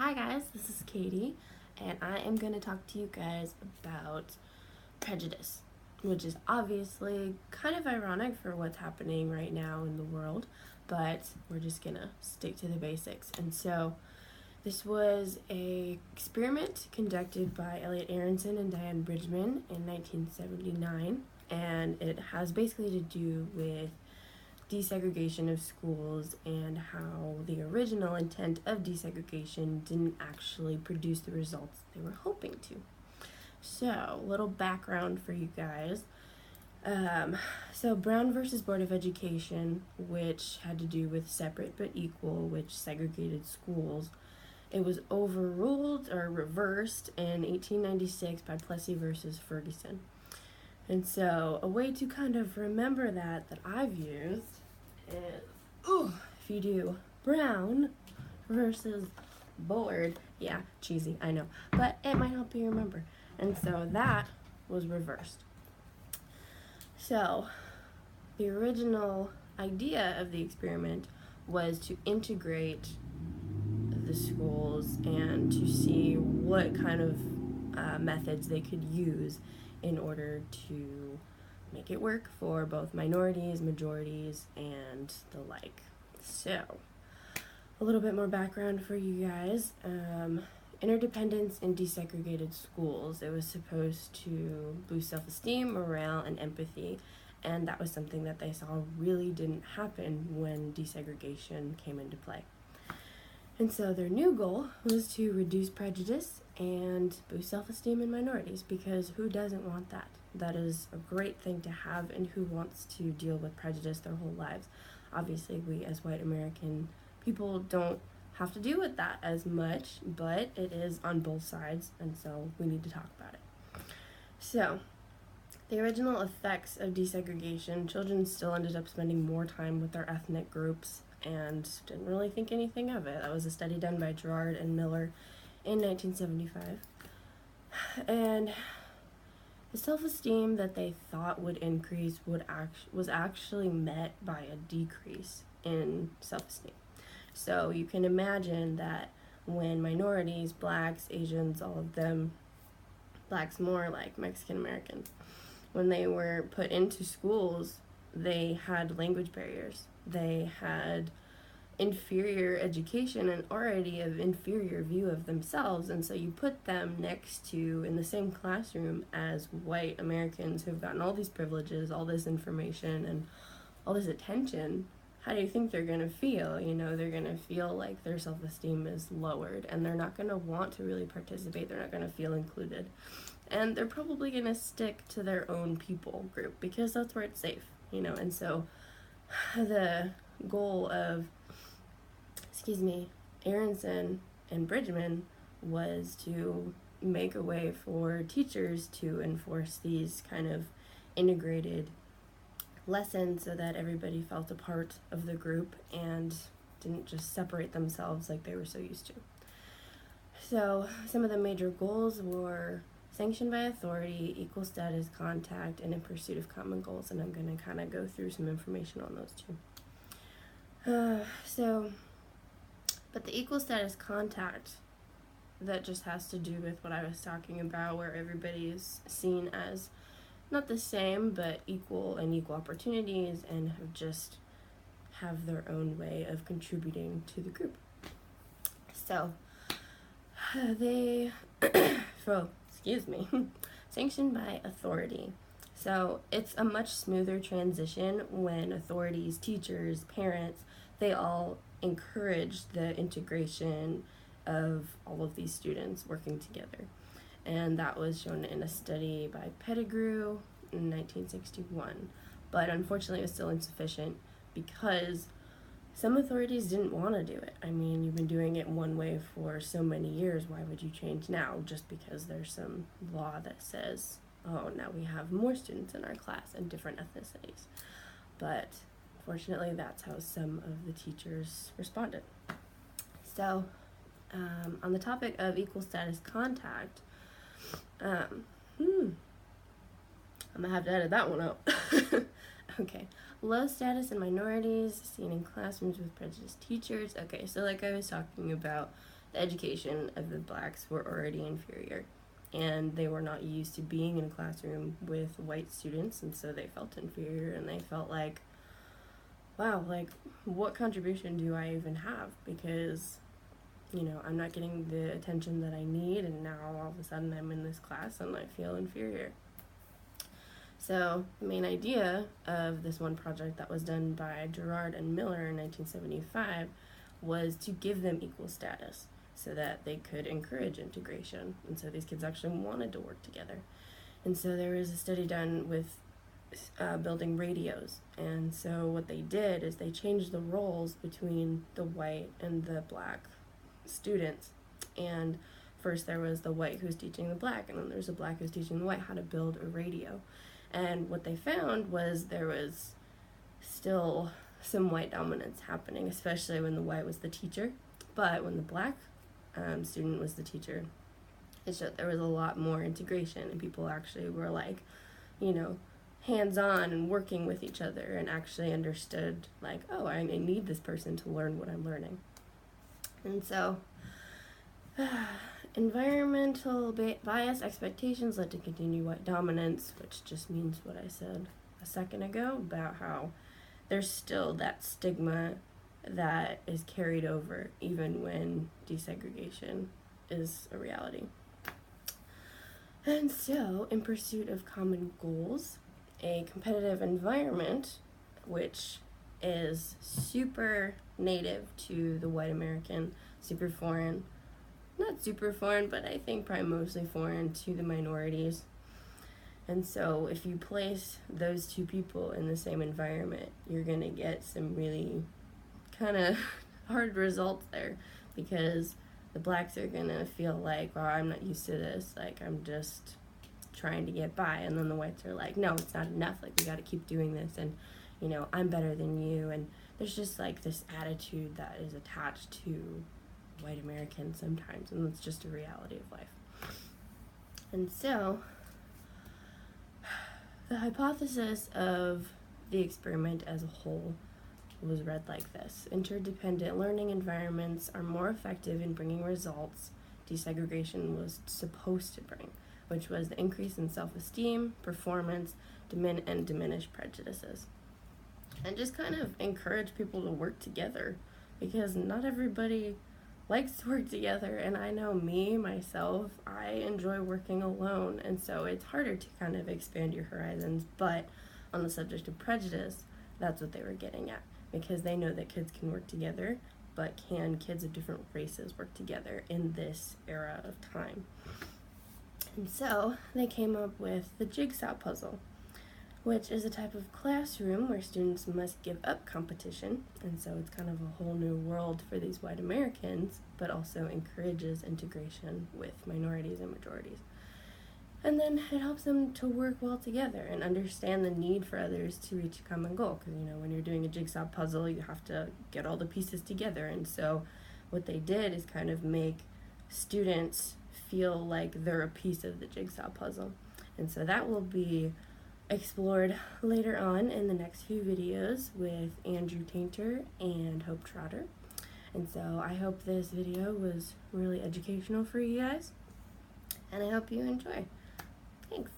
Hi guys, this is Katie, and I am going to talk to you guys about prejudice, which is obviously kind of ironic for what's happening right now in the world, but we're just going to stick to the basics. And so this was a experiment conducted by Elliot Aronson and Diane Bridgman in 1979, and it has basically to do with desegregation of schools and how the original intent of desegregation didn't actually produce the results they were hoping to. So, a little background for you guys. So Brown versus Board of Education, which had to do with separate but equal, which segregated schools, it was overruled or reversed in 1896 by Plessy versus Ferguson. And so a way to kind of remember that I've used is, if you do Brown versus Board, yeah, cheesy, I know, but it might help you remember. And so that was reversed. So the original idea of the experiment was to integrate the schools and to see what kind of methods they could use in order to make it work for both minorities, majorities, and the like. So, a little bit more background for you guys. Interdependence in desegregated schools. It was supposed to boost self-esteem, morale, and empathy, and that was something that they saw really didn't happen when desegregation came into play. And so their new goal was to reduce prejudice and boost self-esteem in minorities, because who doesn't want that? That is a great thing to have, and who wants to deal with prejudice their whole lives? Obviously, we as white American people don't have to deal with that as much, but it is on both sides, and so we need to talk about it. So, the original effects of desegregation, children still ended up spending more time with their ethnic groups and didn't really think anything of it. That was a study done by Trotter and Mueller in 1975. And the self-esteem that they thought would increase was actually met by a decrease in self-esteem. So you can imagine that when minorities, blacks, Asians, all of them, blacks more like Mexican Americans, when they were put into schools, they had language barriers. They had inferior education and already an inferior view of themselves, and so you put them next to, in the same classroom as white Americans who've gotten all these privileges, all this information, and all this attention. How do you think they're going to feel? They're going to feel like their self-esteem is lowered, and they're not going to want to really participate. They're not going to feel included. And they're probably going to stick to their own people group because that's where it's safe, And so the goal of, Aronson and Bridgman was to make a way for teachers to enforce these kind of integrated lessons so that everybody felt a part of the group and didn't just separate themselves like they were so used to. So some of the major goals were sanctioned by authority, equal status contact, and in pursuit of common goals, and I'm going to kind of go through some information on those two. But the equal status contact, that just has to do with what I was talking about, where everybody is seen as not the same, but equal and equal opportunities, and have their own way of contributing to the group. So, they, sanctioned by authority. So it's a much smoother transition when authorities, teachers, parents, they all encourage the integration of all of these students working together. And that was shown in a study by Pettigrew in 1961. But unfortunately, it was still insufficient because some authorities didn't want to do it. I mean, you've been doing it one way for so many years. Why would you change now just because there's some law that says, oh, now we have more students in our class and different ethnicities? But fortunately, that's how some of the teachers responded. So, on the topic of equal status contact, I'm going to have to edit that one out. Okay. Low status in minorities, seen in classrooms with prejudiced teachers. Okay, so like I was talking about, the education of the blacks were already inferior, and they were not used to being in a classroom with white students, and so they felt inferior, and they felt like, wow, like, what contribution do I even have? Because, I'm not getting the attention that I need, and now all of a sudden I'm in this class and I feel inferior. So the main idea of this one project that was done by Gerard and Mueller in 1975 was to give them equal status so that they could encourage integration. And so these kids actually wanted to work together. And so there was a study done with building radios. And so what they did is they changed the roles between the white and the black students. And first there was the white who was teaching the black, and then there's a black who was teaching the white how to build a radio. And what they found was there was still some white dominance happening, especially when the white was the teacher. But when the black student was the teacher, it showed there was a lot more integration, and people actually were like, hands-on and working with each other, and actually understood, like, oh, I need this person to learn what I'm learning. And so environmental bias expectations led to continued white dominance, which just means what I said a second ago about how there's still that stigma that is carried over even when desegregation is a reality. And so, in pursuit of common goals, a competitive environment, which is super native to the white American, super foreign, not super foreign, but I think probably mostly foreign to the minorities. And so if you place those two people in the same environment, you're going to get some really kind of hard results there, because the blacks are going to feel like, well, I'm not used to this, like, I'm just trying to get by. And then the whites are like, no, it's not enough, like, we got to keep doing this, and, I'm better than you. And there's just, like, this attitude that is attached to white Americans sometimes, and it's just a reality of life. And so the hypothesis of the experiment as a whole was read like this: interdependent learning environments are more effective in bringing results desegregation was supposed to bring, which was the increase in self-esteem, performance, and diminish prejudices. And just kind of encourage people to work together, because not everybody likes to work together, and I know myself, I enjoy working alone, and so it's harder to kind of expand your horizons. But on the subject of prejudice, that's what they were getting at, because they know that kids can work together, but can kids of different races work together in this era of time? And so they came up with the jigsaw puzzle, which is a type of classroom where students must give up competition, and so it's kind of a whole new world for these white Americans, but also encourages integration with minorities and majorities. And then it helps them to work well together and understand the need for others to reach a common goal, because, when you're doing a jigsaw puzzle, you have to get all the pieces together, and so what they did is kind of make students feel like they're a piece of the jigsaw puzzle. And so that will be explored later on in the next few videos with Andrew Tainter and Hope Trotter. And so I hope this video was really educational for you guys, and I hope you enjoy. Thanks.